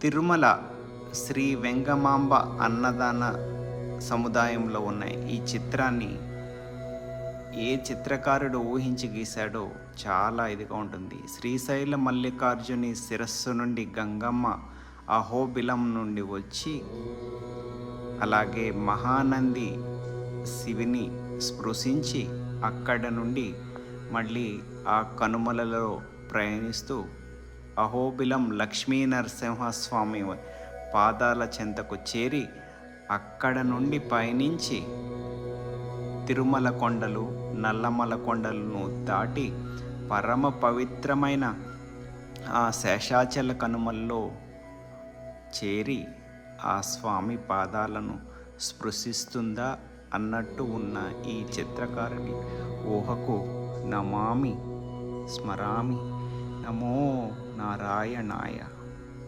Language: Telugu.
తిరుమల శ్రీ వెంగమాంబ అన్నదాన సముదాయంలో ఉన్న ఈ చిత్రాన్ని ఏ చిత్రకారుడు ఊహించి గీశాడో చాలా ఇదిగా ఉంటుంది. శ్రీశైల మల్లికార్జుని శిరస్సు నుండి గంగమ్మ అహోబిలం నుండి వచ్చి, అలాగే మహానంది శివుని స్పృశించి అక్కడ నుండి మళ్ళీ ఆ కనుమలలో ప్రయాణిస్తూ అహోబిలం లక్ష్మీ నరసింహస్వామి పాదాల చెంతకు చేరి అక్కడ నుండి పయనించి తిరుమల కొండలు, నల్లమల కొండలను దాటి పరమ పవిత్రమైన ఆ శేషాచల కనుమల్లో చేరి ఆ స్వామి పాదాలను స్పృశిస్తుందా అన్నట్టు ఉన్న ఈ చిత్రకారుని ఊహకు నమామి స్మరామి. నమో నారాయణాయ.